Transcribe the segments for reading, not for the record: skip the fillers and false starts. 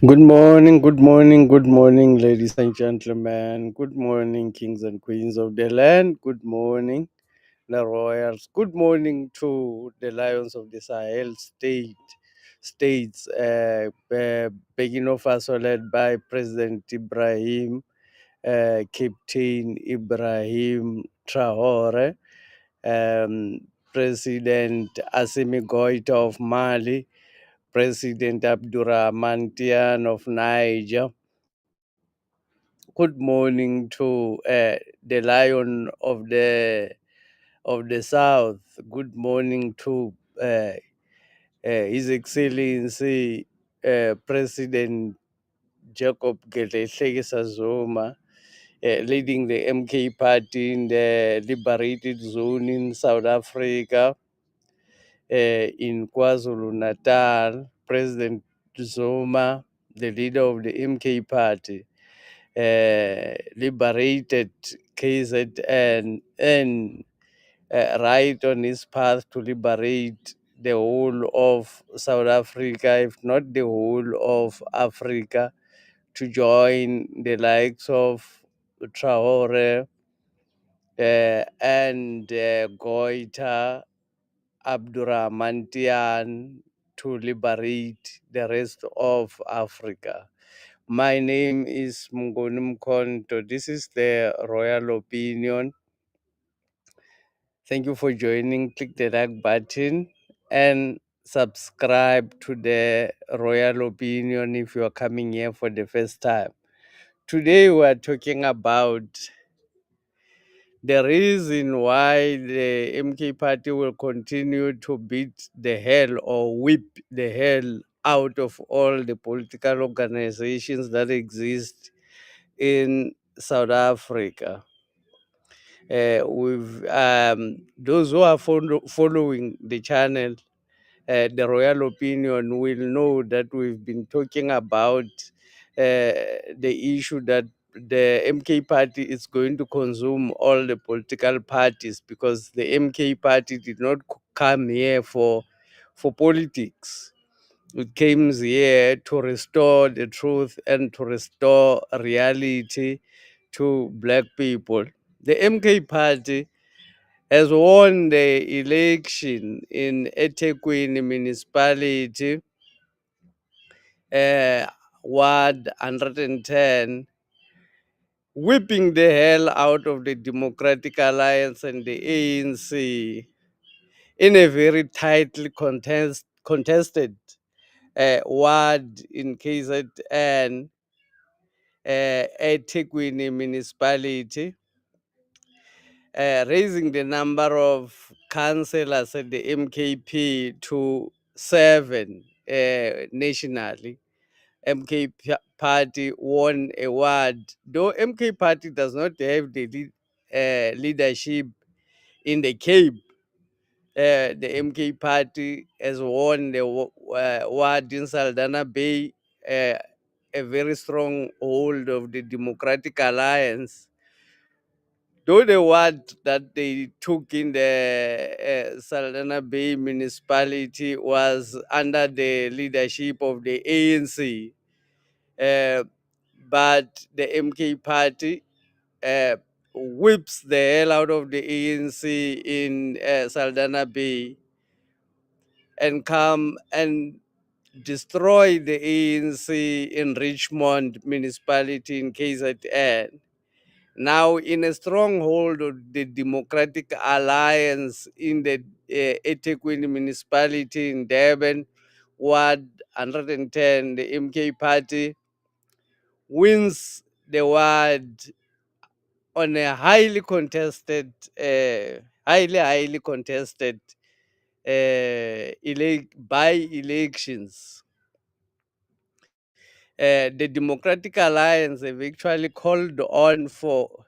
Good morning, ladies and gentlemen. Good morning, kings and queens of the land. Good morning, the royals. Good morning to the lions of the Sahel states. Burkina Faso, led by President Ibrahim, Captain Ibrahim Traore, President Assimi Goïta of Mali, President Abdurrahman Tian of Niger. Good morning to the Lion of the South. Good morning to His Excellency President Jacob Gedleyihlekisa Zuma, leading the MK party in the liberated zone in South Africa, in KwaZulu Natal. President Zuma, the leader of the MK party, liberated KZN and right on his path to liberate the whole of South Africa, if not the whole of Africa, to join the likes of Traore and Goita, Abdurrahman Tian, to liberate the rest of Africa. My name is Mngoni Mkonto. This is the Royal Opinion. Thank you for joining. Click the like button and subscribe to the Royal Opinion if you are coming here for the first time. Today we are talking about the reason why the MK party will continue to beat the hell or whip the hell out of all the political organizations that exist in South Africa. With those who are following the channel, the Royal Opinion, will know that we've been talking about the issue that the MK party is going to consume all the political parties, because the MK party did not come here for politics. It came here to restore the truth and to restore reality to black people. The MK party has won the election in Ethekwini municipality, Ward 110, whipping the hell out of the Democratic Alliance and the ANC in a very tightly contested ward in KZN, Ethekwini municipality, raising the number of councillors at the MKP to 7 nationally. Party won a ward, though MK party does not have the leadership in the Cape. The MK party has won the ward in Saldanha Bay, a very strong hold of the Democratic Alliance. Though the word that they took in the Saldanha Bay municipality was under the leadership of the ANC, but the MK party whips the hell out of the ANC in Saldanha Bay and come and destroy the ANC in Richmond municipality in KZN. Now in a stronghold of the Democratic Alliance in the Ethekwini municipality in Durban, Ward 110, the MK party wins the ward on a highly contested by-elections. The Democratic Alliance have actually called on for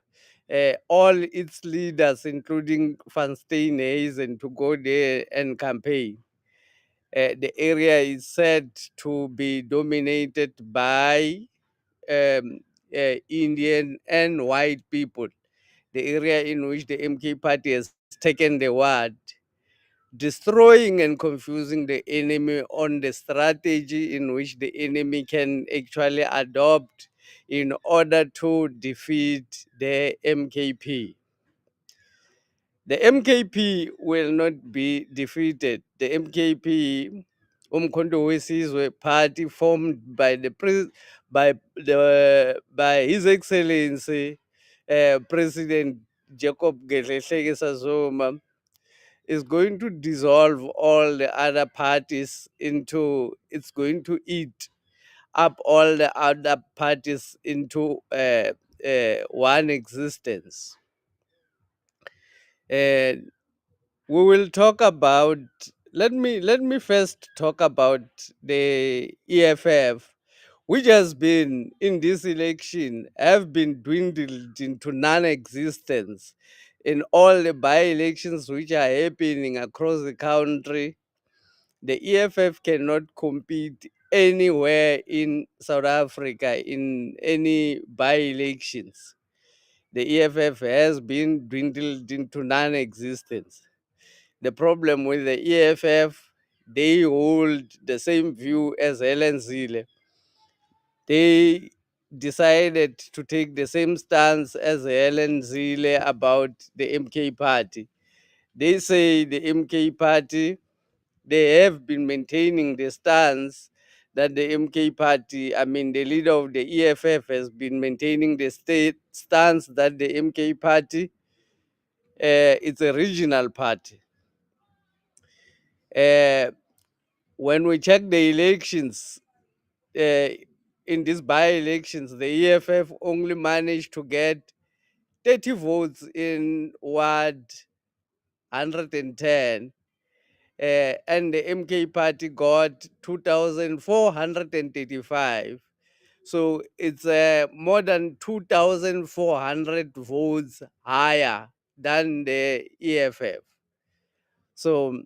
all its leaders, including Van Steenhuisen, to go there and campaign. The area is said to be dominated by Indian and white people. The area in which the MK party has taken the ward, destroying and confusing the enemy on the strategy in which the enemy can actually adopt in order to defeat the MKP. The MKP will not be defeated. The MKP, Umkhonto Wesizwe party, formed by by His Excellency President Jacob Gedleyihleke Sazoma, is going to dissolve all the other parties into. It's going to eat up all the other parties into one existence. And we will talk about, let me first talk about the EFF, which has been in this election have been dwindled into non-existence in all the by-elections which are happening across the country. The EFF cannot compete anywhere in South Africa in any by-elections. The EFF has been dwindled into non-existence. The problem with the EFF, they hold the same view as Helen Zille. They decided to take the same stance as Helen Zille about the MK party. They say the MK party, they have been maintaining the stance that the MK party, I mean, the leader of the EFF has been maintaining the state stance that the MK party, it's a regional party. Uh, when we check the elections, uh, in these by-elections, the EFF only managed to get 30 votes in Ward 110, and the MK party got 2,435. So it's more than 2,400 votes higher than the EFF. So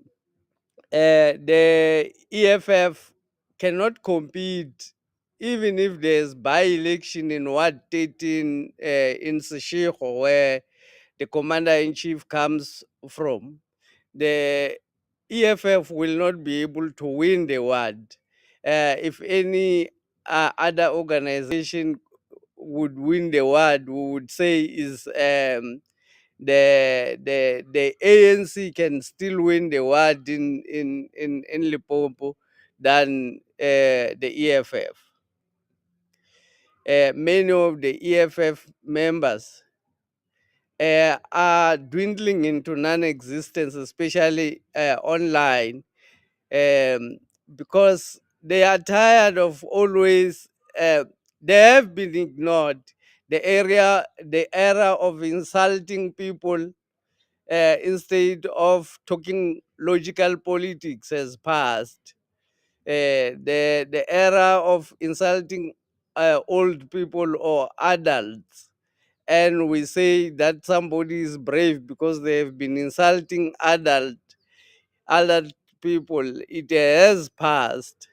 the EFF cannot compete even if there's by-election in Ward 13 in Seshego, where the commander-in-chief comes from. The EFF will not be able to win the ward. If any other organization would win the ward, we would say is the ANC can still win the ward in Limpopo than the EFF. Many of the EFF members are dwindling into non-existence, especially online, because they are tired of always. They have been ignored. The era of insulting people instead of talking logical politics has passed. The era of insulting old people or adults, and we say that somebody is brave because they have been insulting adult people, it has passed.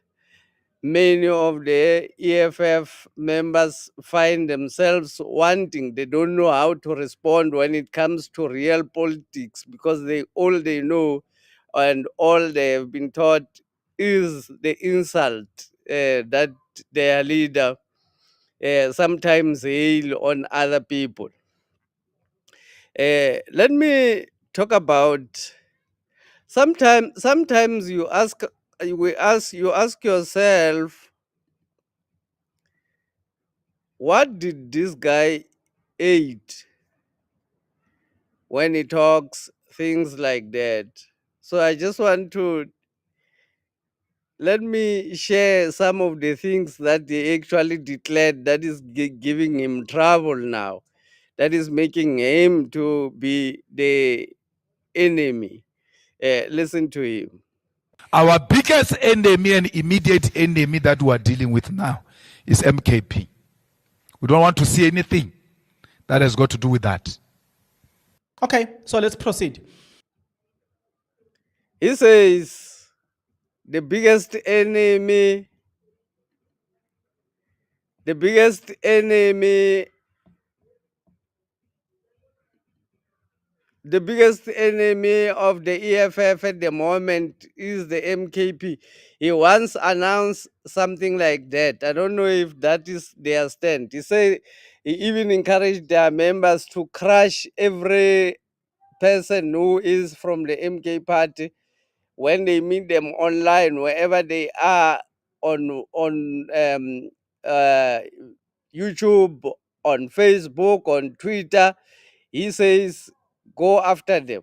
Many of the EFF members find themselves wanting, they don't know how to respond when it comes to real politics, because all they know and all they have been taught is the insult that their leader sometimes hail on other people. Let me talk about, sometimes you ask yourself, what did this guy eat when he talks things like that? So I just want to, let me share some of the things that he actually declared that is giving him trouble now, that is making him to be the enemy. Listen to him. Our biggest enemy and immediate enemy that we are dealing with now is MKP. We don't want to see anything that has got to do with that. Okay, so let's proceed. He says the biggest enemy the biggest enemy of the EFF at the moment is the MKP. He once announced something like that. I don't know if that is their stand. He said he even encouraged their members to crush every person who is from the MK party when they meet them online, wherever they are, on uh, YouTube, on Facebook, on Twitter. He says, go after them.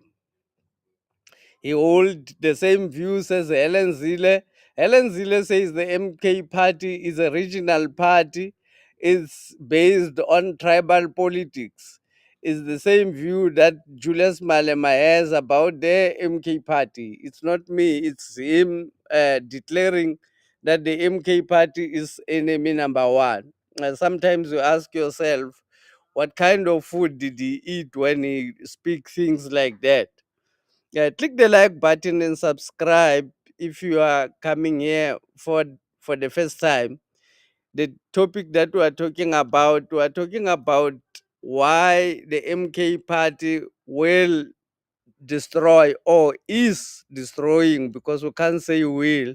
He holds the same views as Helen Zille. Helen Zille says the MK party is a regional party. It's based on tribal politics. It's the same view that Julius Malema has about the MK party. It's not me, it's him declaring that the MK party is enemy number one. Sometimes you ask yourself, what kind of food did he eat when he speaks things like that? Yeah, click the like button and subscribe if you are coming here for the first time. The topic that we are talking about why the MK party will destroy or is destroying, because we can't say will,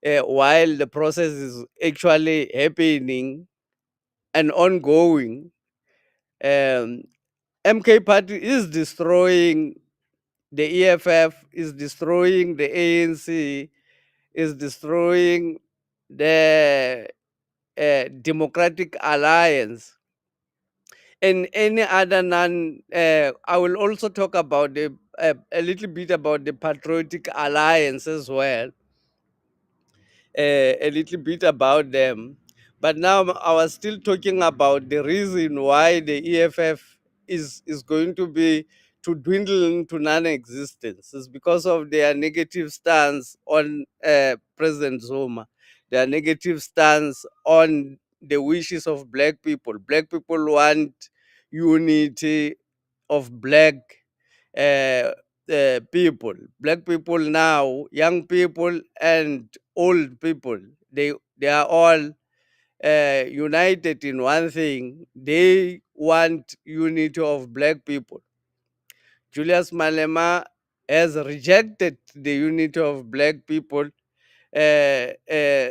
while the process is actually happening and ongoing. Um, MK party is destroying the EFF, is destroying the ANC, is destroying the Democratic Alliance, and any other non. I will also talk about a little bit about the Patriotic Alliance as well, a little bit about them. But now I was still talking about the reason why the EFF is going to be to dwindle into non-existence is because of their negative stance on President Zuma, their negative stance on the wishes of black people. Black people want unity of black uh, people. Black people now, young people and old people, they are all united in one thing. They want unity of black people. Julius Malema has rejected the unity of black people, uh, uh,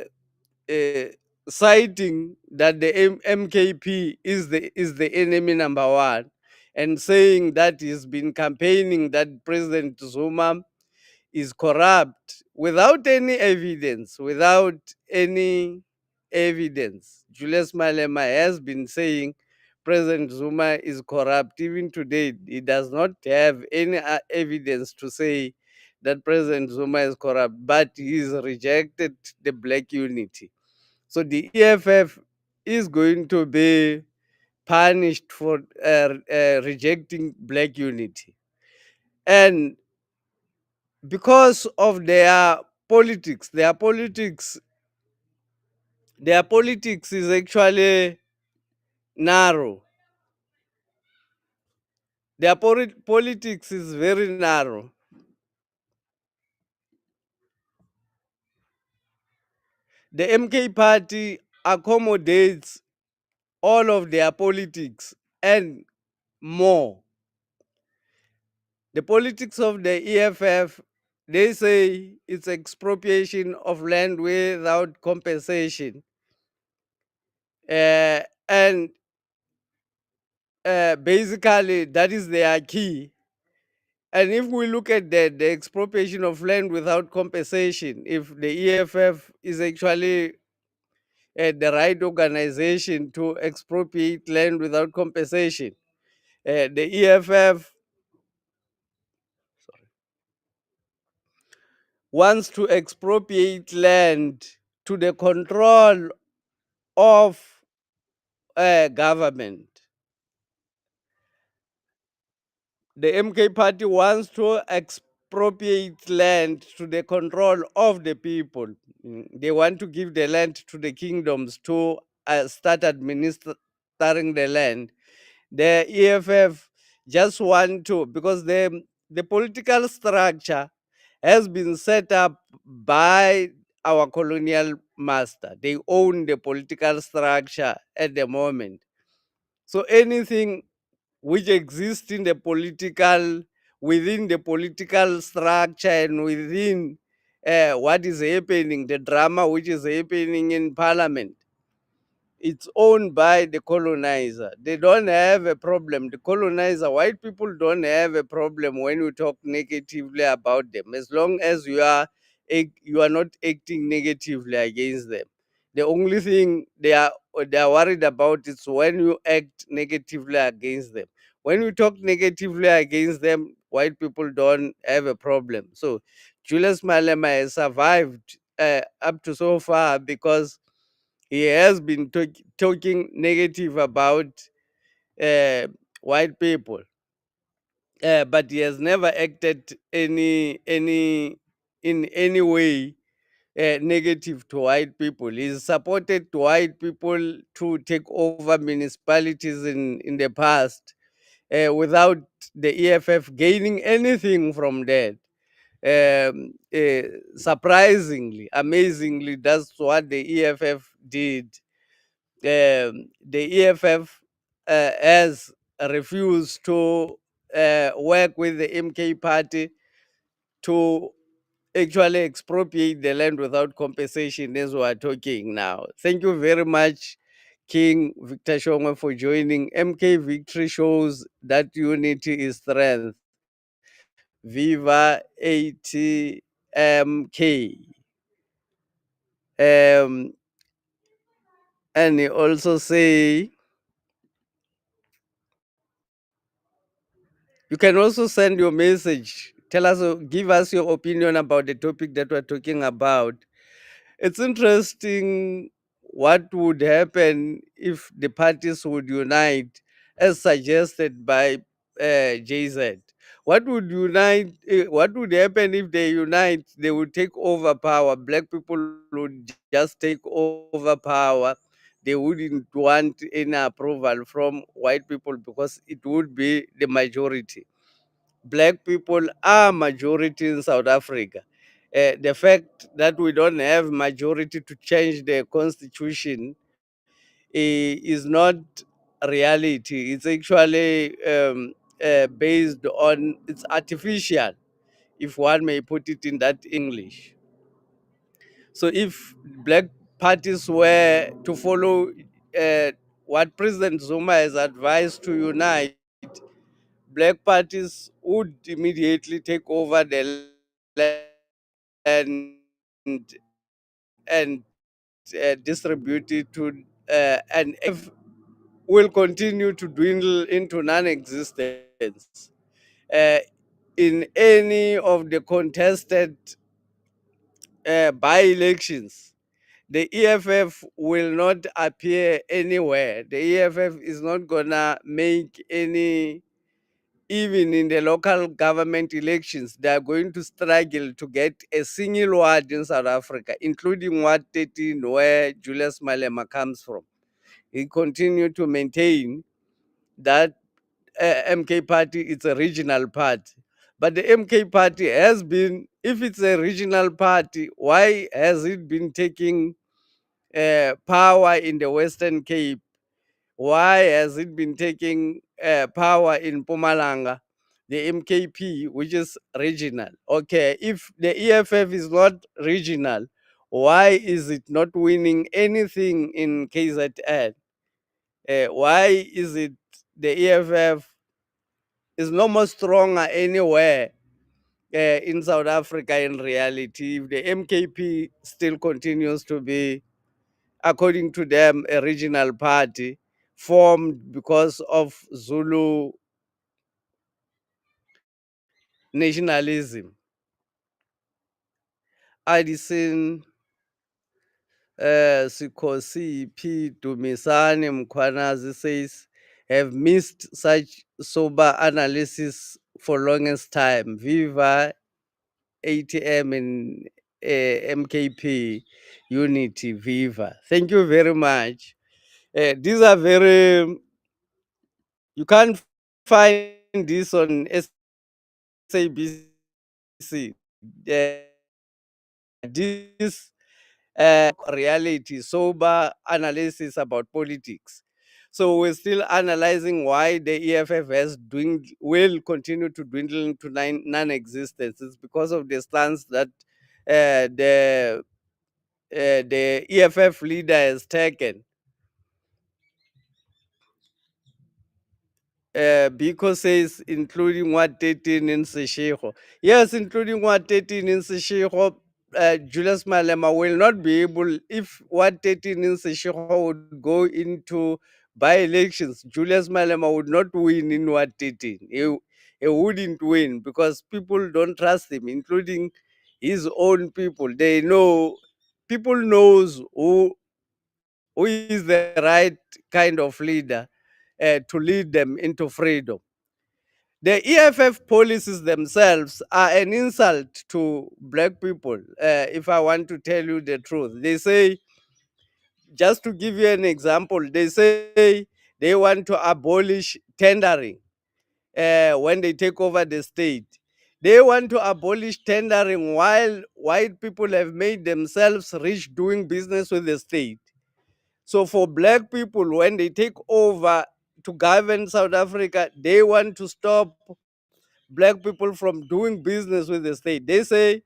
uh, citing that the MKP is the enemy number one, and saying that he's been campaigning that President Zuma is corrupt without any evidence. Without any evidence, Julius Malema has been saying President Zuma is corrupt. Even today, he does not have any evidence to say that President Zuma is corrupt, but he's rejected the black unity. So the EFF is going to be punished for rejecting black unity. And because of their politics is actually narrow. Their politics is very narrow. The MK party accommodates all of their politics and more. The politics of the EFF, they say it's expropriation of land without compensation. And basically, that is their key. And if we look at the expropriation of land without compensation, if the EFF is actually the right organization to expropriate land without compensation, the EFF wants to expropriate land to the control of government. The MK party wants to expropriate land to the control of the people. They want to give the land to the kingdoms to start administering the land. The EFF just want to, because the political structure has been set up by our colonial master. They own the political structure at the moment. So anything which exist in the political, within the political structure and within what is happening, the drama which is happening in parliament. It's owned by the colonizer. They don't have a problem. The colonizer, white people don't have a problem when you talk negatively about them, as long as you are not acting negatively against them. The only thing they are worried about is when you act negatively against them. When you talk negatively against them, white people don't have a problem. So Julius Malema has survived up to so far because he has been talking negative about uh, white people, but he has never acted in any way negative to white people. He's supported white people to take over municipalities in the past without the EFF gaining anything from that. Surprisingly, amazingly, that's what the EFF did. The EFF has refused to work with the MK party to actually expropriate the land without compensation, as we are talking now. Thank you very much, King Victor Shongwe, for joining. MK victory shows that unity is strength. Viva ATMK. And he also say, you can also send your message. Tell us, give us your opinion about the topic that we're talking about. It's interesting what would happen if the parties would unite, as suggested by JZ. What would unite? What would happen if they unite? They would take over power. Black people would just take over power. They wouldn't want any approval from white people because it would be the majority. Black people are majority in South Africa. The fact that we don't have majority to change the constitution is not reality. It's actually based on, it's artificial, if one may put it in that English. So if black parties were to follow what President Zuma has advised to unite, black parties would immediately take over the land and distribute it to and will continue to dwindle into non-existence. In any of the contested by-elections, the EFF will not appear anywhere. The EFF is not gonna make any, even in the local government elections, they are going to struggle to get a single word in South Africa, including Ward 13, where Julius Malema comes from. He continued to maintain that MK party is a regional party. But the MK party has been, if it's a regional party, why has it been taking power in the Western Cape? Why has it been taking power in Pumalanga, the MKP, which is regional? Okay, if the EFF is not regional, why is it not winning anything in KZN? Why is it the EFF is no more stronger anywhere in South Africa in reality, if the MKP still continues to be, according to them, a regional party formed because of Zulu nationalism? Addison Sikosi P. Dumisani Mkwanazi says, have missed such sober analysis for longest time. Viva ATM and MKP Unity, Viva. Thank you very much. These are very, you can't find this on SABC. This reality, sober analysis about politics. So we're still analyzing why the EFF will continue to dwindle into non-existence. It's because of the stance that uh, the the EFF leader has taken. Biko says, including what 13 in Seshego. Yes, including what 13 in Seshego, Julius Malema will not be able, if what 13 in Seshego would go into by elections, Julius Malema would not win in what 13. He wouldn't win because people don't trust him, including his own people. They know, people knows who is the right kind of leader to lead them into freedom. The EFF policies themselves are an insult to black people. If I want to tell you the truth, they say, just to give you an example, they say they want to abolish tendering when they take over the state. They want to abolish tendering while white people have made themselves rich doing business with the state. So for black people, when they take over to govern South Africa, they want to stop black people from doing business with the state. They say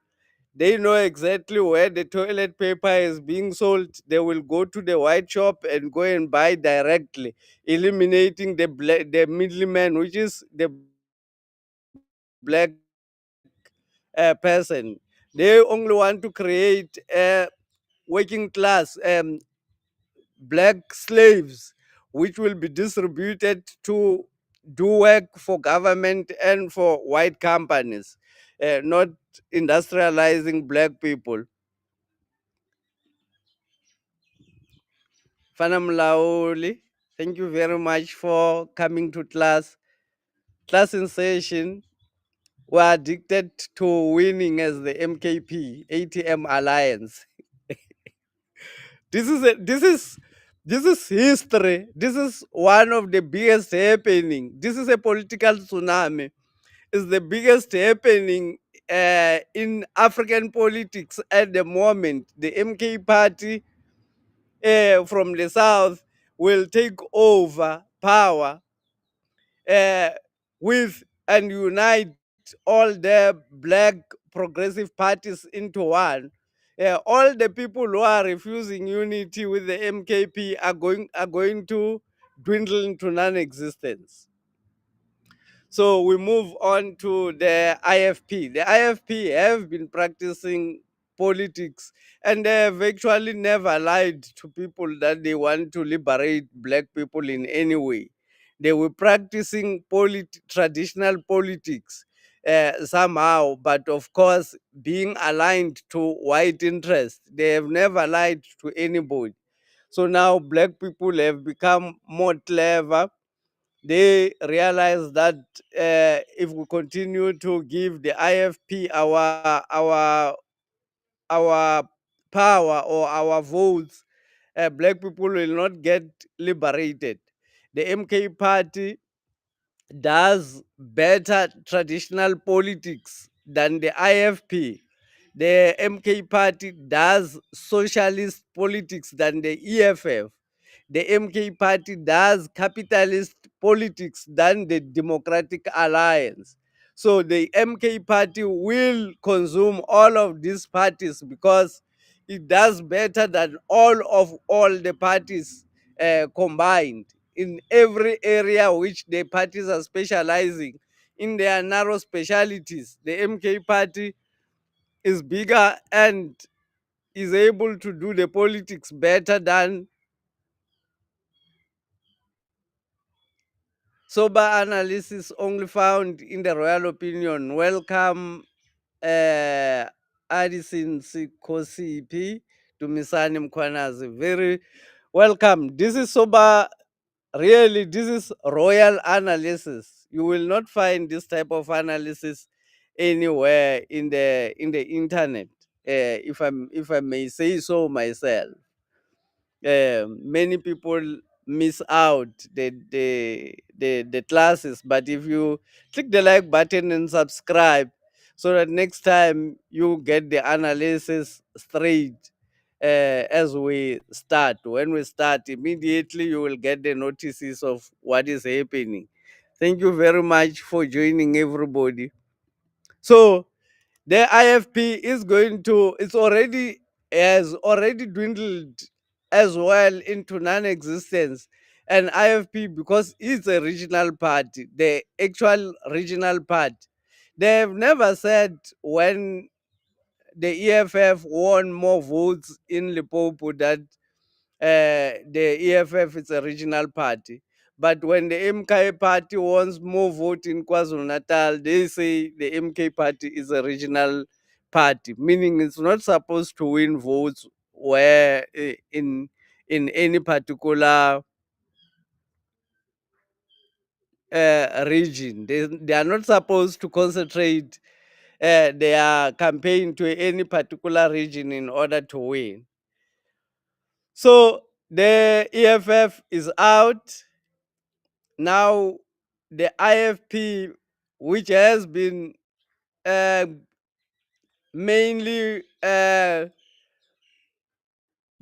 they know exactly where the toilet paper is being sold. They will go to the white shop and go and buy directly, eliminating the middleman, which is the black person. They only want to create a working class, black slaves, which will be distributed to do work for government and for white companies, not industrializing black people. Fanam Laoli, thank you very much for coming to class. Class in session. We're addicted to winning as the MKP ATM Alliance. This is a, this is history. This is one of the biggest happening. This is a political tsunami. It's the biggest happening in African politics at the moment. The MK party from the south will take over power uh, with and unite all the black progressive parties into one. All the people who are refusing unity with the MKP are going to dwindle into non-existence. So we move on to the IFP. The IFP have been practicing politics and they have actually never lied to people that they want to liberate black people in any way. They were practicing traditional politics somehow, but of course, being aligned to white interests. They have never lied to anybody. So now black people have become more clever. They realize that if we continue to give the IFP our power or our votes, black people will not get liberated. The MK party does better traditional politics than the IFP. The MK party does socialist politics than the EFF. The MK party does capitalist politics than the Democratic Alliance. So the MK party will consume all of these parties because it does better than all the parties combined in every area which the parties are specializing in their narrow specialities. The MK party is bigger and is able to do the politics better than sober analysis only found in the royal opinion. Welcome, Addison Sikosipi to Misani Mkwanazi. Very welcome. This is sober. Really, this is royal analysis. You will not find this type of analysis anywhere in the internet. If I may say so myself, many people miss out the classes. But if you click the like button and subscribe, so that next time you get the analysis straight, as we start. When we start, immediately you will get the notices of what is happening. Thank you very much for joining, everybody. So the IFP is going to, has already dwindled as well into non-existence. And IFP, because it's a regional party, the actual regional party, they have never said when the EFF won more votes in Limpopo that the EFF is a regional party. But when the MK party wants more vote in KwaZulu Natal, they say the MK party is a regional party, meaning it's not supposed to win votes where in any particular region. They are not supposed to concentrate their campaign to any particular region in order to win. So the EFF is out. Now, the IFP, which has been uh, mainly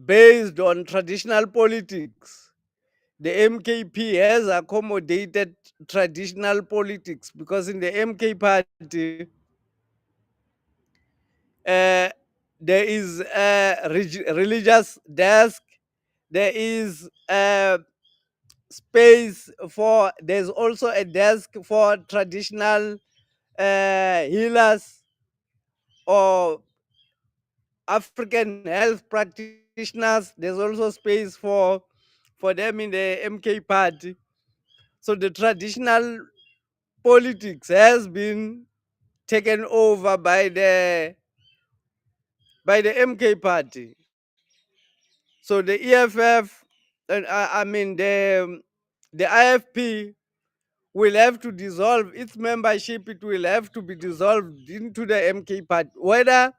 based on traditional politics, the MKP has accommodated traditional politics because in the MK party, uh, there is a religious desk, there is a space for, there's also a desk for traditional healers or African health practitioners. There's also space for them in the MK party. So the traditional politics has been taken over by the MK party. So the EFF, and I mean the IFP will have to dissolve its membership. It will have to be dissolved into the MK party, whether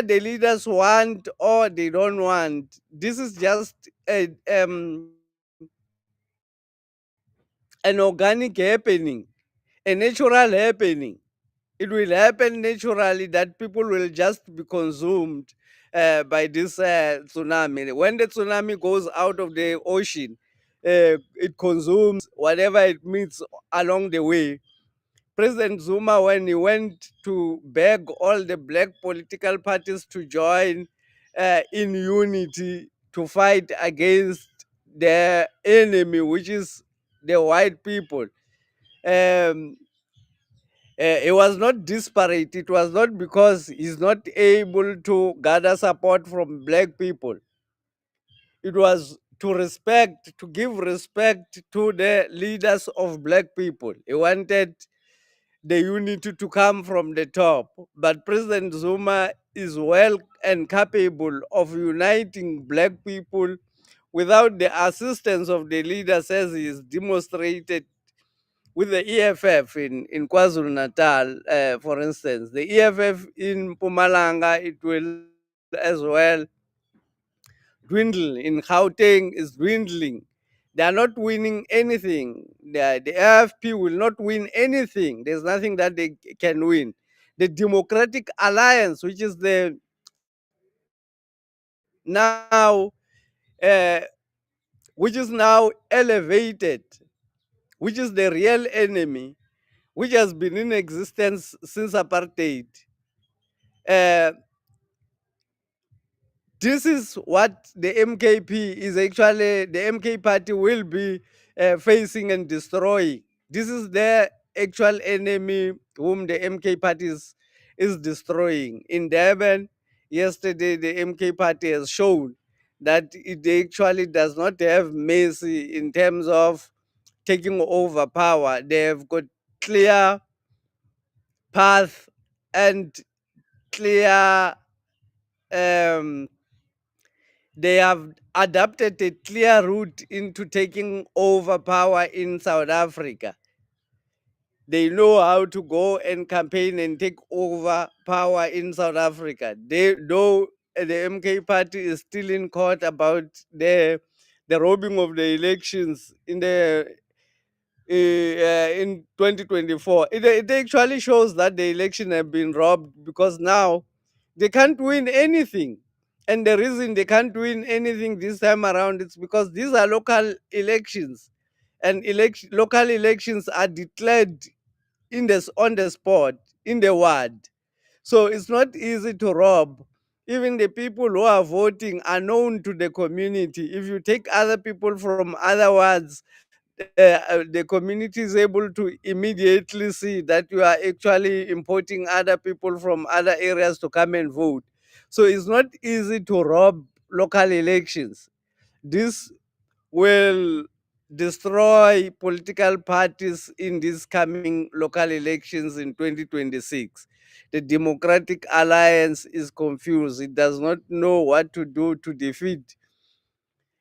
the leaders want or they don't want. This is just an organic happening, a natural happening. It will happen naturally that people will just be consumed by this tsunami. When the tsunami goes out of the ocean, it consumes whatever it meets along the way. President Zuma, when he went to beg all the black political parties to join in unity to fight against their enemy, which is the white people, um, it was not disparate. It was not because he's not able to gather support from black people. It was to respect, to give respect to the leaders of black people. He wanted the unity to come from the top. But President Zuma is well and capable of uniting black people without the assistance of the leaders, as is demonstrated with the EFF in KwaZulu Natal, for instance. The EFF in Pumalanga, it will as well dwindle. In Gauteng is dwindling. They are not winning anything. The AFP will not win anything. There's nothing that they can win. The Democratic Alliance, which is the now uh, which is now elevated, which is the real enemy, which has been in existence since apartheid. Uh, this is what the MKP is actually, the MK party will be facing and destroying. This is the actual enemy whom the MK party is destroying. In Durban, yesterday, the MK party has shown that it actually does not have mercy in terms of taking over power. They have got clear path and clear um, they have adapted a clear route into taking over power in South Africa. They know how to go and campaign and take over power in South Africa. They though the MK party is still in court about the robbing of the elections in 2024. It actually shows that the election have been robbed because now they can't win anything. And the reason they can't win anything this time around is because these are local elections, and local elections are declared on the spot in the ward. So it's not easy to rob. Even the people who are voting are known to the community. If you take other people from other wards, the community is able to immediately see that you are actually importing other people from other areas to come and vote. So it's not easy to rob local elections. This will destroy political parties in these coming local elections in 2026. The Democratic Alliance is confused. It does not know what to do to defeat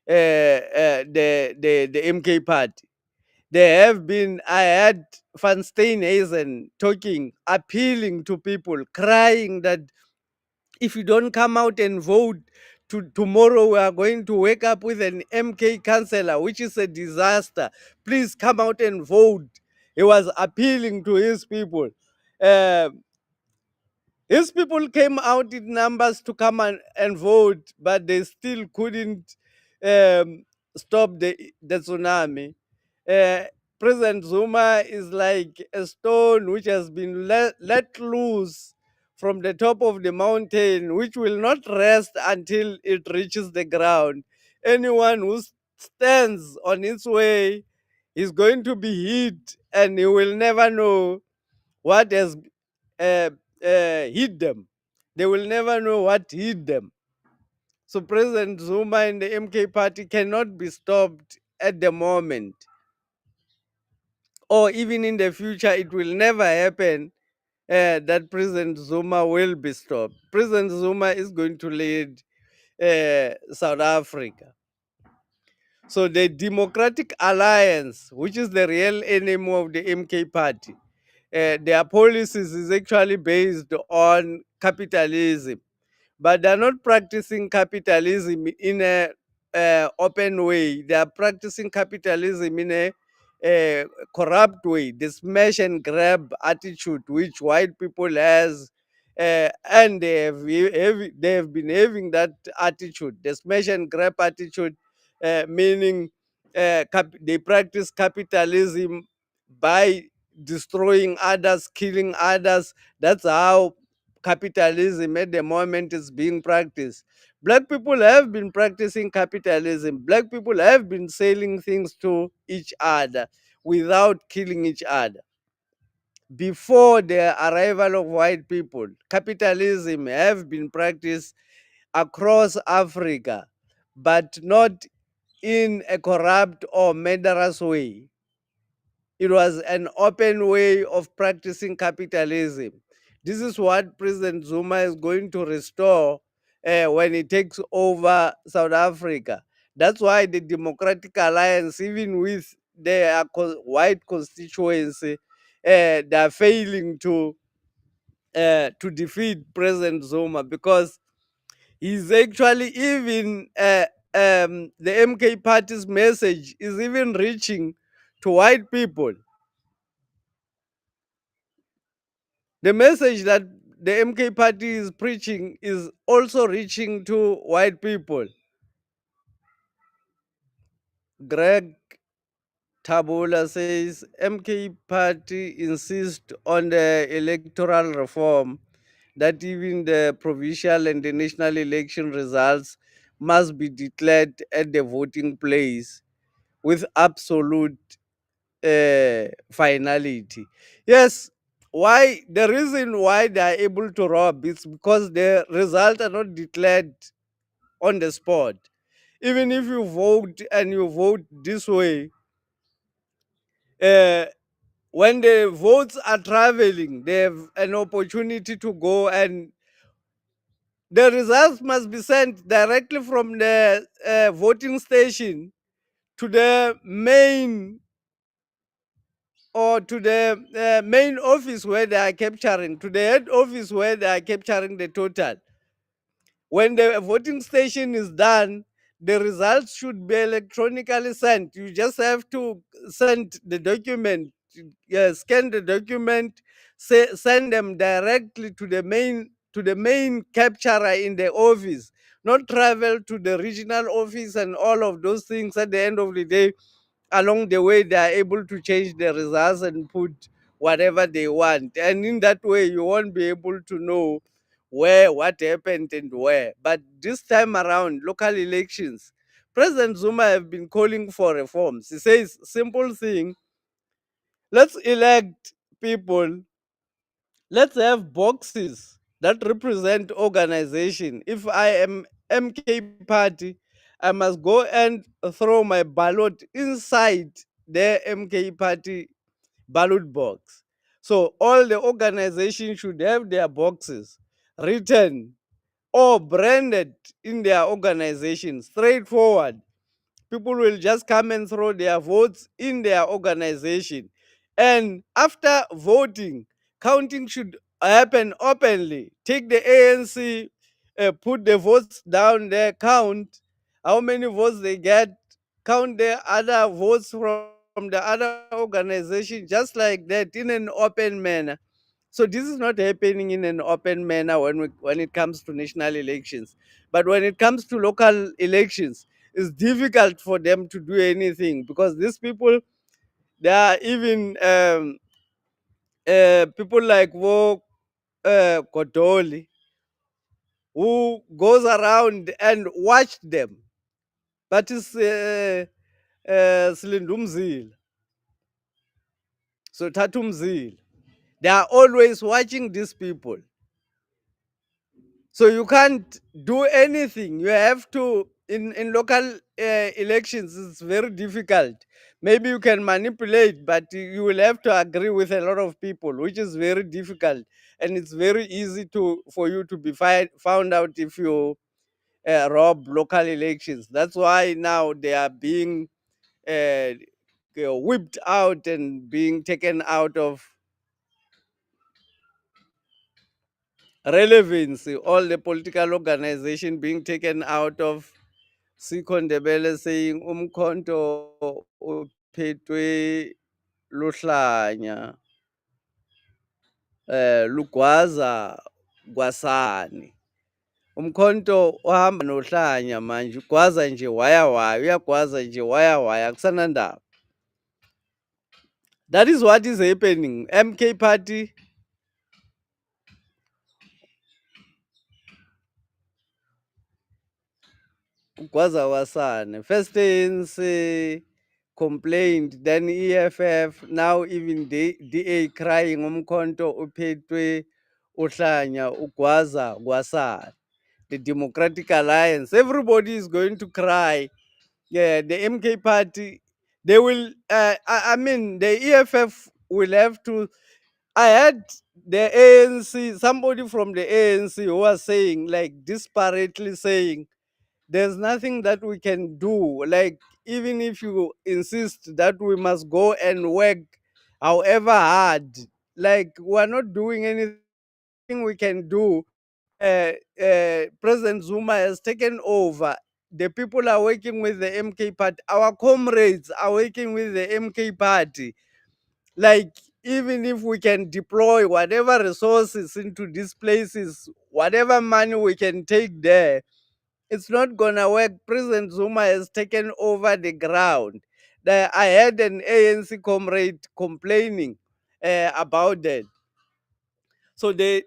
the MK party. There have been, I had Van Steenhuisen talking, appealing to people, crying that if you don't come out and vote, tomorrow we are going to wake up with an MK councillor, which is a disaster. Please come out and vote. He was appealing to his people. Uh, his people came out in numbers to come and vote, but they still couldn't um, stop the tsunami. Uh, President Zuma is like a stone which has been let loose from the top of the mountain, which will not rest until it reaches the ground. Anyone who stands on its way is going to be hit, and he will never know what has uh, hit them. They will never know what hit them. So President Zuma and the MK party cannot be stopped at the moment, or even in the future. It will never happen that President Zuma will be stopped. President Zuma is going to lead South Africa. So the Democratic Alliance, which is the real enemy of the MK party, their policies is actually based on capitalism, but they're not practicing capitalism in a open way. They are practicing capitalism in a corrupt way, the smash and grab attitude which white people has, and they have been having that attitude, the smash and grab attitude, meaning they practice capitalism by destroying others, killing others. That's how capitalism at the moment is being practiced. Black people have been practicing capitalism. Black people have been selling things to each other without killing each other. Before the arrival of white people, capitalism have been practiced across Africa, but not in a corrupt or murderous way. It was an open way of practicing capitalism. This is what President Zuma is going to restore when he takes over South Africa. That's why the Democratic Alliance, even with their white constituency, they are failing to defeat President Zuma, because he's actually even the MK party's message is even reaching to white people. The message that the MK party is preaching is also reaching to white people. Greg Tabula says MK party insists on the electoral reform that even the provincial and the national election results must be declared at the voting place with absolute finality. Yes, why the reason why they are able to rob is because the results are not declared on the spot. Even if you vote and you vote this way, uh, when the votes are traveling, they have an opportunity to go, and the results must be sent directly from the voting station to the main, or to the main office where they are capturing, to the head office where they are capturing the total. When the voting station is done, the results should be electronically sent. You just have to send the document, scan the document, send them directly to the main capturer in the office. not travel to the regional office and all of those things. At the end of the day, along the way, they are able to change the results and put whatever they want. And in that way, you won't be able to know where, what happened, and where. But this time around, local elections, President Zuma have been calling for reforms. He says, simple thing, let's elect people, let's have boxes that represent organization. If I am MK party, I must go and throw my ballot inside the MK party ballot box. So all the organizations should have their boxes written or branded in their organization, straightforward. People will just come and throw their votes in their organization. And after voting, counting should happen openly. Take the ANC, put the votes down there, count how many votes they get, count the other votes from the other organization, just like that, in an open manner. So this is not happening in an open manner when it comes to national elections. But when it comes to local elections, it's difficult for them to do anything because these people, they are even people like Wo Kotoli, who goes around and watch them. But it's Silindumzil, so Tatumzil. They are always watching these people. So you can't do anything. You have to, in local elections, it's very difficult. Maybe you can manipulate, but you will have to agree with a lot of people, which is very difficult. And it's very easy for you to be found out if you rob local elections. That's why now they are being uh, whipped out and being taken out of relevancy. All the political organization being taken out of Sikondebele saying umkhonto uphethwe luhlanya lugwaza kwasani. Umkhonto ohamba nohlanya manje ugwaza nje waya waya, uyagwaza nje waya waya, akusana ndaba. That is what is happening. MK party ugwaza wasane. First ANC complained, then EFF, now even DA crying umkhonto uphethwe uhlanya ugwaza kwasani. The Democratic Alliance, everybody is going to cry. Yeah, the MK party, they will I mean the EFF will have to. I had the ANC, somebody from the ANC who was saying, like, disparately saying, there's nothing that we can do. Like, even if you insist that we must go and work however hard, like, we're not doing anything we can do. President Zuma has taken over. The people are working with the MK party. Our comrades are working with the MK party. Like, even if we can deploy whatever resources into these places, whatever money we can take there, it's not gonna work. President Zuma has taken over the ground. I had an ANC comrade complaining about that. So the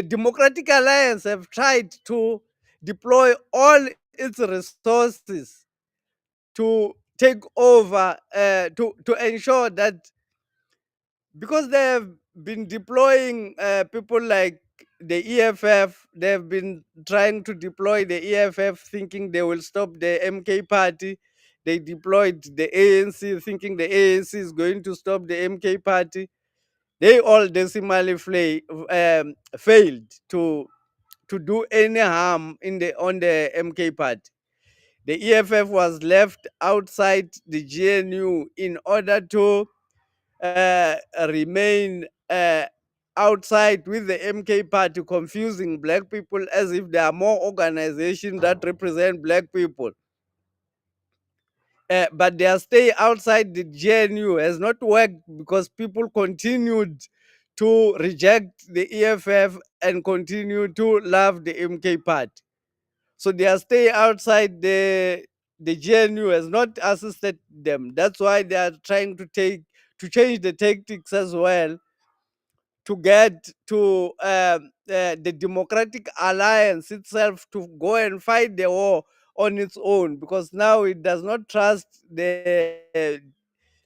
Democratic Alliance have tried to deploy all its resources to take over, to ensure that, because they have been deploying people like the EFF, they have been trying to deploy the EFF thinking they will stop the MK party. They deployed the ANC thinking the ANC is going to stop the MK party. They all decimally failed to do any harm on the MK party. The EFF was left outside the GNU in order to uh, remain outside with the MK party, confusing black people as if there are more organizations that represent black people. But their stay outside the GNU has not worked because people continued to reject the EFF and continue to love the MK party. So their stay outside the GNU has not assisted them. That's why they are trying to change the tactics as well, to get to the Democratic Alliance itself to go and fight the war on its own, because now it does not trust the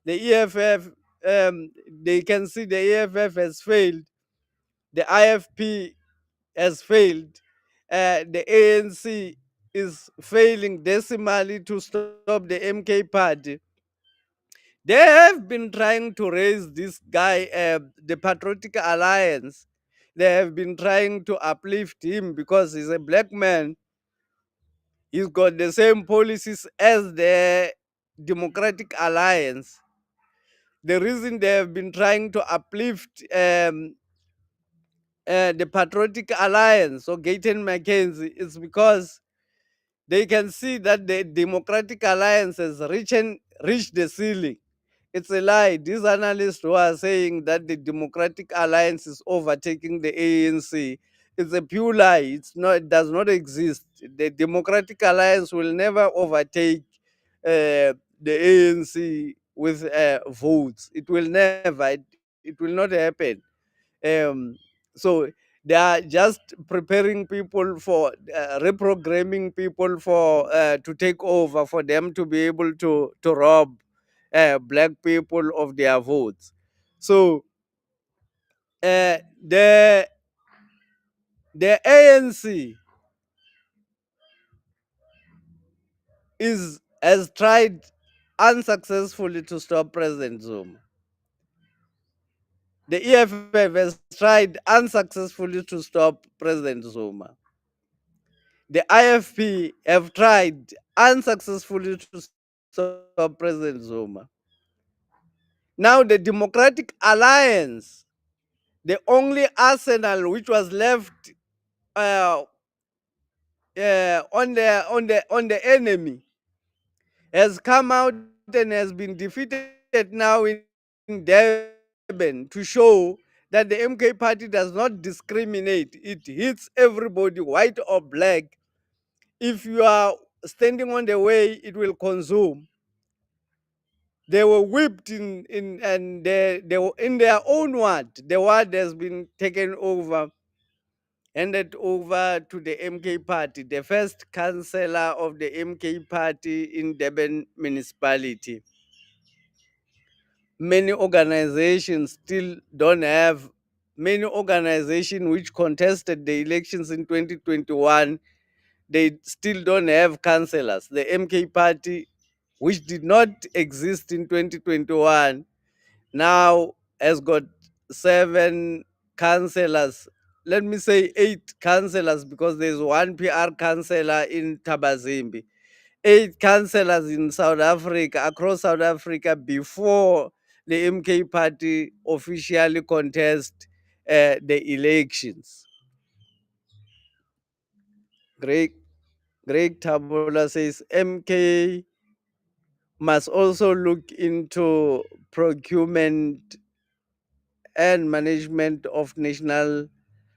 EFF. They can see the EFF has failed, the IFP has failed, the ANC is failing decimally to stop the MK party. They have been trying to raise this guy, the Patriotic Alliance. They have been trying to uplift him because he's a black man. He's got the same policies as the Democratic Alliance. The reason they have been trying to uplift the Patriotic Alliance or Gayton Mackenzie is because they can see that the Democratic Alliance has reached the ceiling. It's a lie. These analysts who are saying that the Democratic Alliance is overtaking the ANC, it's a pure lie. It's not. It does not exist. The Democratic Alliance will never overtake the ANC with votes. It will never. It will not happen. Um, so they are just preparing people for reprogramming people for to take over, for them to be able to rob black people of their votes. So uh, the the ANC is has tried unsuccessfully to stop President Zuma. The EFF has tried unsuccessfully to stop President Zuma. The IFP have tried unsuccessfully to stop President Zuma. Now, the Democratic Alliance, the only arsenal which was left uh, on the enemy, has come out and has been defeated now in Durban to show that the MK party does not discriminate. It hits everybody, white or black. If you are standing on the way, it will consume. They were whipped in and they were in their own ward. The ward has been taken over, handed over to the MK party, the first councillor of the MK party in Durban municipality. Many organizations which contested the elections in 2021, they still don't have councillors. The MK party, which did not exist in 2021, now has got 7 councillors. Let me say 8 councillors, because there's one PR councillor in Tabazimbi. 8 councillors in South Africa, across South Africa, before the MK party officially contest the elections. Greg, Greg Tabola says MK must also look into procurement and management of national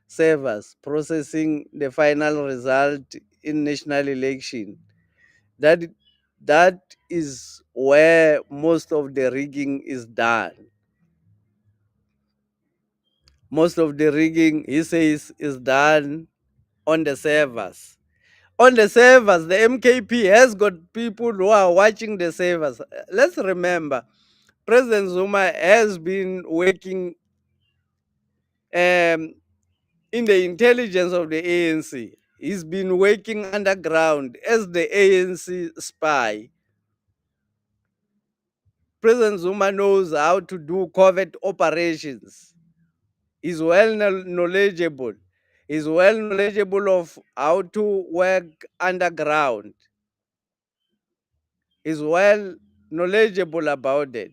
servers, processing the final result in national election. That that is where most of the rigging is done. Most of the rigging, he says, is done on the servers. On the servers, the MKP has got people who are watching the servers. Let's remember, President Zuma has been working um, in the intelligence of the ANC. He's been working underground as the ANC spy. President Zuma knows how to do covert operations. He's knowledgeable. He's well knowledgeable of how to work underground. He's well knowledgeable about it.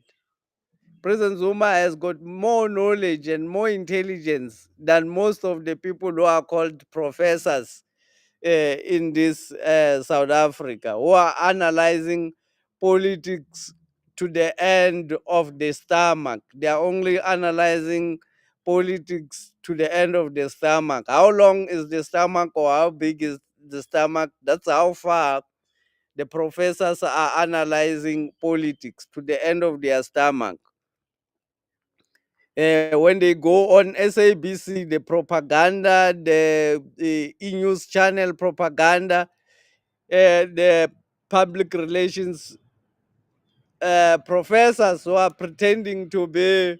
President Zuma has got more knowledge and more intelligence than most of the people who are called professors in this South Africa, who are analyzing politics to the end of the stomach. They are only analyzing politics to the end of the stomach. How long is the stomach, or how big is the stomach. That's how far the professors are analyzing politics, to the end of their stomach. When they go on SABC, the propaganda, the e-news channel propaganda, the public relations professors who are pretending to be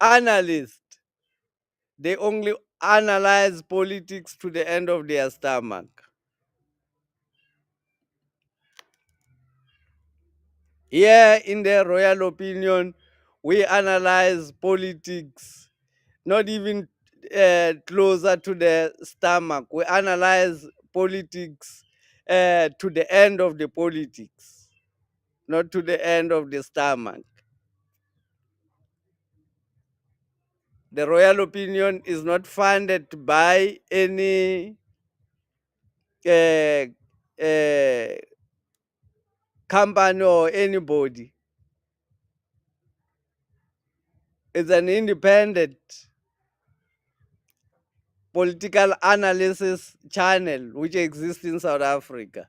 analysts, they only analyze politics to the end of their stomach. Here in the royal opinion, we analyze politics not even closer to the stomach. We analyze politics to the end of the politics, not to the end of the stomach. The royal opinion is not funded by any uh, uh, company or anybody. It's an independent political analysis channel which exists in South Africa.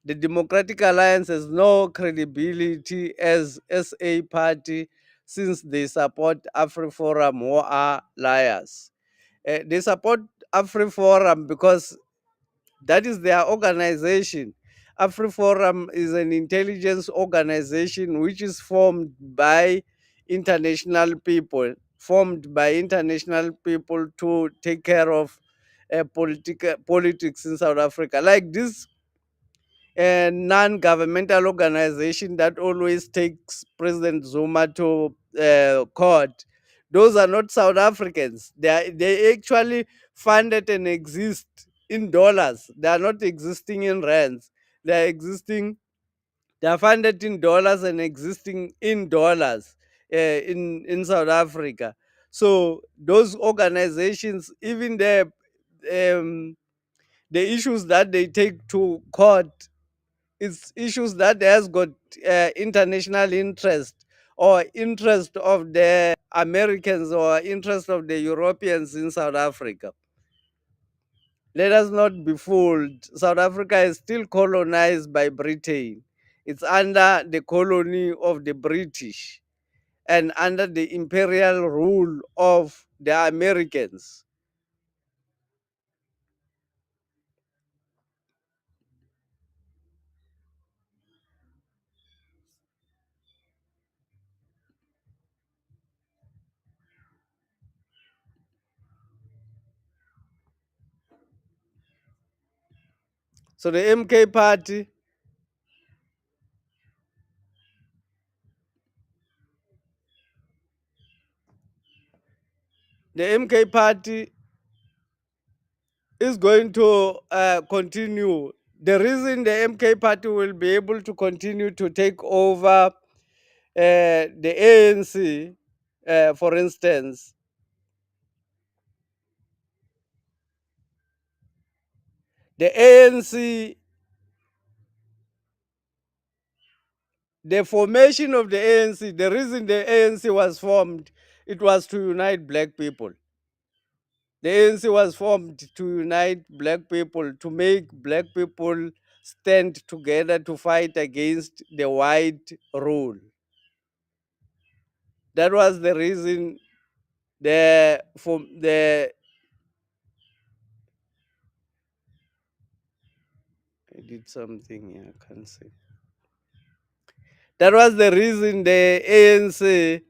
The Democratic Alliance has no credibility as SA party since they support AfriForum, who are liars. They support AfriForum because that is their organization. AfriForum is an intelligence organization which is formed by international people, to take care of politics in South Africa. Like this non-governmental organization that always takes President Zuma to court. Those are not South Africans. They actually funded and exist in dollars. They are not existing in rands. They are existing. They are funded in dollars and existing in dollars in South Africa. So those organizations, even the issues that they take to court, it's issues that has got international interest, or interest of the Americans, or interest of the Europeans in South Africa. Let us not be fooled. South Africa is still colonized by Britain. It's under the colony of the British and under the imperial rule of the Americans. So the MK party is going to continue. The reason the MK party will be able to continue to take over the ANC, for instance, the ANC, the formation of the ANC, the reason the ANC was formed, it was to unite black people. The ANC was formed to unite black people, to make black people stand together to fight against the white rule. That was the reason the I did something here, I can't say. That was the reason the ANC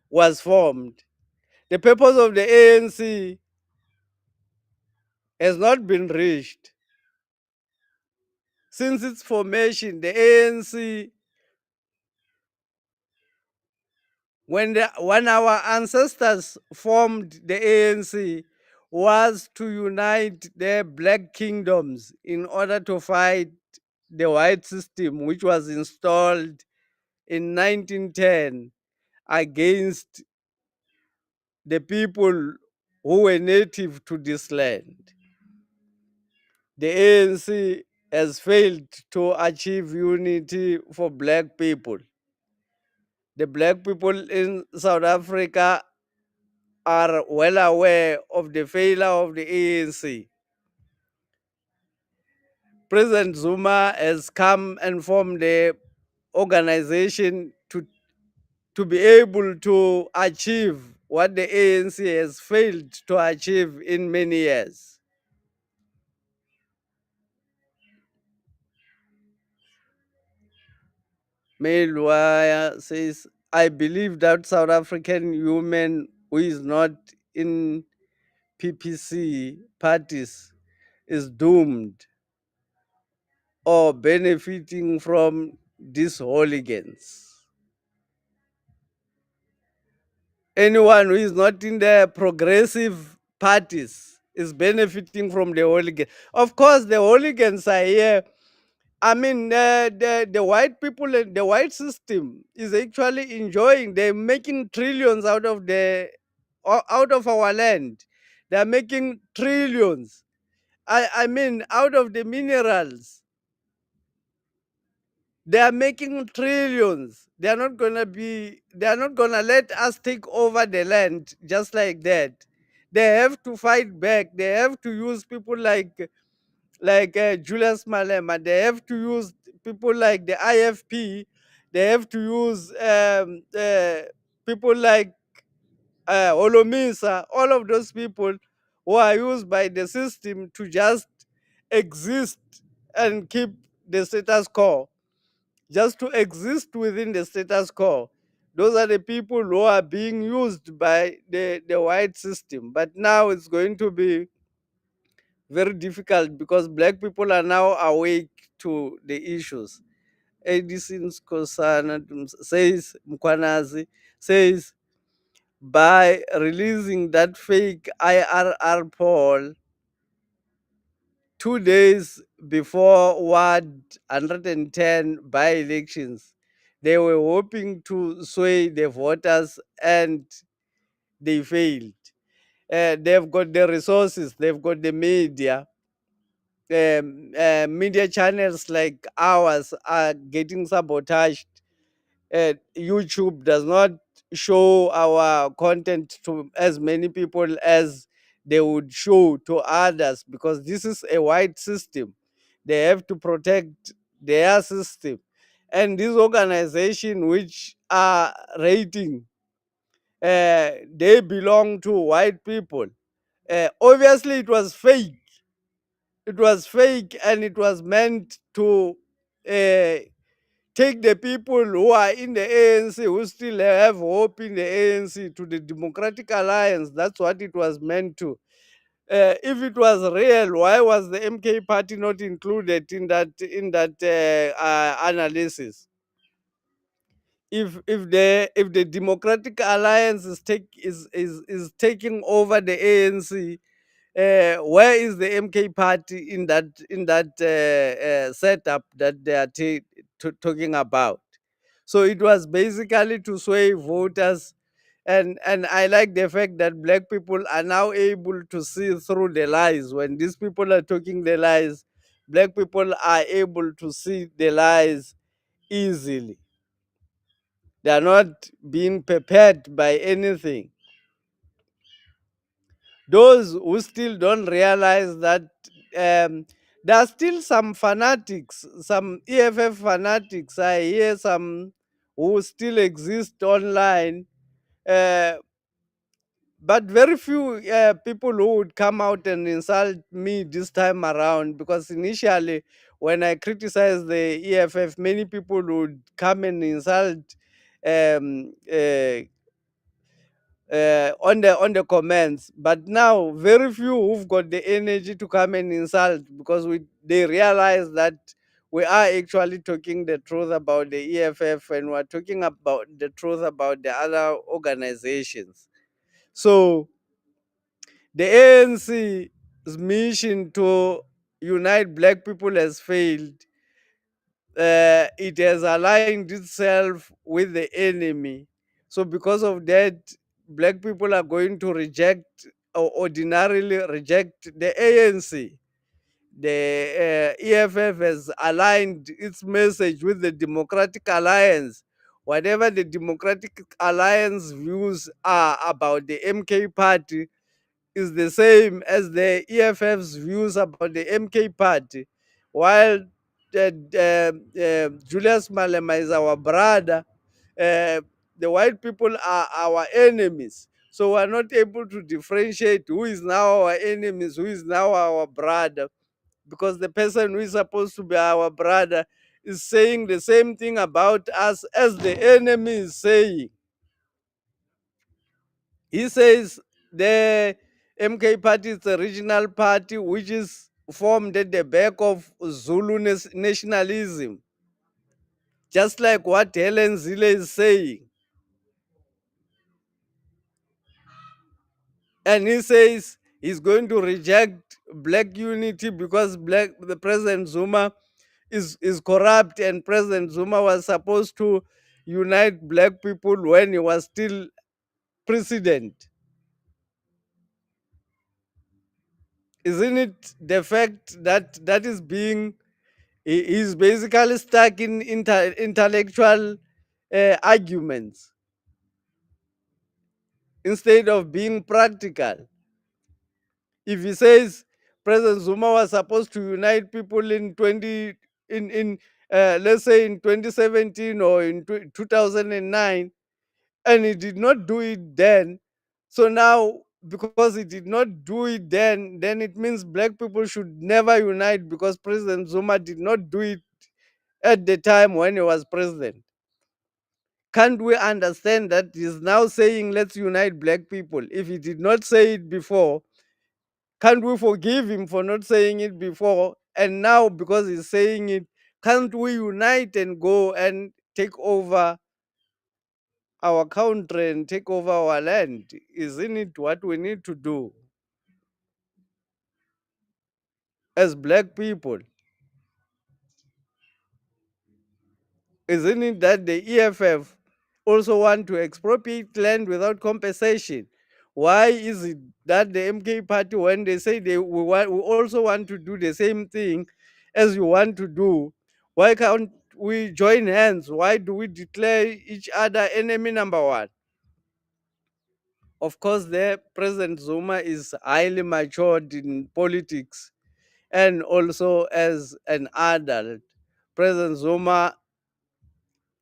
was formed. The purpose of the ANC has not been reached. Since its formation, the ANC, when our ancestors formed the ANC, was to unite the black kingdoms in order to fight the white system, which was installed in 1910 against the people who were native to this land. The ANC has failed to achieve unity for black people. The black people in South Africa are well aware of the failure of the ANC. President Zuma has come and formed the organization to be able to achieve what the ANC has failed to achieve in many years. Meanwhile, says, I believe that South African woman who is not in PPC parties is doomed or benefiting from these hooligans. Anyone who is not in the progressive parties is benefiting from the hooligans. Of course, the hooligans are here. I mean, the white people and the white system is actually enjoying. They're making trillions out of our land. They're making trillions. I mean, out of the minerals. They are making trillions. They are not gonna let us take over the land just like that. They have to fight back. They have to use people like Julius Malema. They have to use people like the IFP. They have to use people like Olomisa. All of those people who are used by the system to just exist and keep the status quo, just to exist within the status quo. Those are the people who are being used by the white system. But now it's going to be very difficult because black people are now awake to the issues. Edison Skosana says, Mkwanazi says, by releasing that fake IRR poll 2 days before Ward 110 by elections, they were hoping to sway the voters and they failed. They've got the resources, they've got the media. Media channels like ours are getting sabotaged. YouTube does not show our content to as many people as they would show to others because this is a white system. They have to protect their system. And these organizations which are rating, they belong to white people. Obviously, it was fake. It was fake and it was meant to uh, take the people who are in the ANC, who still have hope in the ANC, to the Democratic Alliance. That's what it was meant to. If it was real, why was the MK party not included in that analysis? If the Democratic Alliance is taking over the ANC, where is the MK party in that setup that they are talking about? So it was basically to sway voters, and I like the fact that black people are now able to see through the lies. When these people are talking the lies, black people are able to see the lies easily. They are not being prepared by anything. Those who still don't realize that there are still some fanatics, some EFF fanatics. I hear some who still exist online, uh, but very few people who would come out and insult me this time around. Because initially, when I criticized the EFF, many people would come and insult um, uh, on the comments. But now very few who've got the energy to come and insult, because they realize that we are actually talking the truth about the EFF, and we're talking about the truth about the other organizations. So the ANC's mission to unite black people has failed. It has aligned itself with the enemy. So, because of that, black people are going to reject, or ordinarily reject, the ANC. The EFF has aligned its message with the Democratic Alliance, whatever the Democratic Alliance views are about the MK party is the same as the EFF's views about the MK party, while Julius Malema is our brother. uh, the white people are our enemies. So we're not able to differentiate who is now our enemies, who is now our brother, because the person who is supposed to be our brother is saying the same thing about us as the enemy is saying. He says the MK party is a regional party which is formed at the back of Zulu nationalism, just like what Helen Zille is saying. And he says he's going to reject black unity because the President Zuma is corrupt, and President Zuma was supposed to unite black people when he was still president. Isn't it the fact that that is being is basically stuck in intellectual arguments instead of being practical? If he says President Zuma was supposed to unite people in 20 in let's say in 2017 or in 2009, and he did not do it then, so now because he did not do it then it means black people should never unite because President Zuma did not do it at the time when he was president. Can't we understand that he's now saying let's unite black people if he did not say it before? Can't we forgive him for not saying it before? And now, because he's saying it, can't we unite and go and take over our country and take over our land? Isn't it what we need to do as black people? Isn't it that the EFF also want to expropriate land without compensation? Why is it that the MK party, when they say we also want to do the same thing as you want to do, why can't we join hands? Why do we declare each other enemy number one? Of course, the President Zuma is highly matured in politics and also as an adult. President Zuma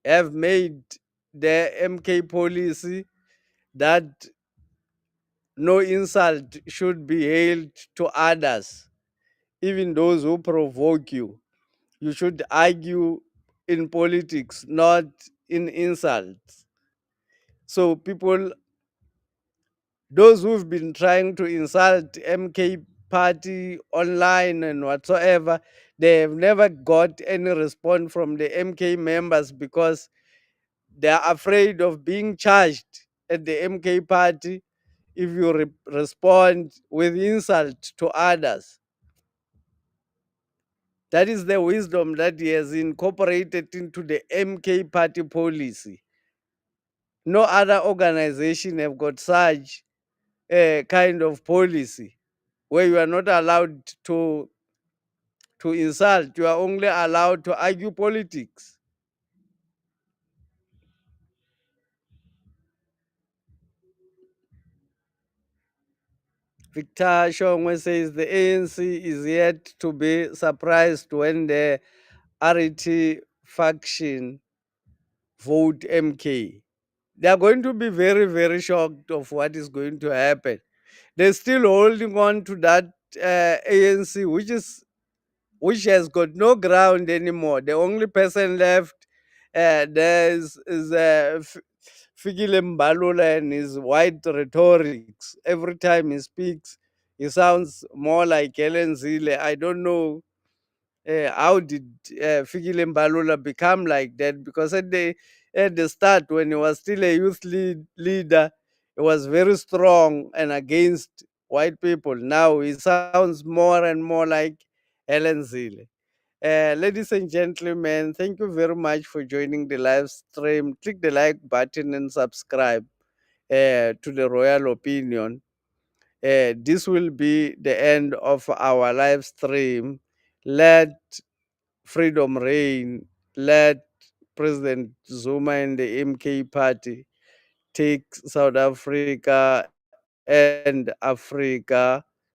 have made the MK policy that no insult should be hailed to others, even those who provoke you. You should argue in politics, not in insults. So people, those who've been trying to insult MK party online and whatsoever, they have never got any response from the MK members because they are afraid of being charged at the MK party if you respond with insult to others. That is the wisdom that he has incorporated into the MK party policy. No other organization have got such a kind of policy where you are not allowed to insult, you are only allowed to argue politics. Victor Shongwe says the ANC is yet to be surprised when the RT faction vote MK. They are going to be very, very shocked of what is going to happen. They're still holding on to that ANC, which has got no ground anymore. The only person left there is Fikile Mbalula and his white rhetorics. Every time he speaks, he sounds more like Helen Zille. I don't know how did Fikile Mbalula become like that? Because at the start, when he was still a youth leader, he was very strong and against white people. Now he sounds more and more like Helen Zille. Ladies and gentlemen, thank you very much for joining the live stream. Click the like button and subscribe to the Royal Opinion. This will be the end of our live stream. Let freedom reign. Let President Zuma and the MK party take South Africa and Africa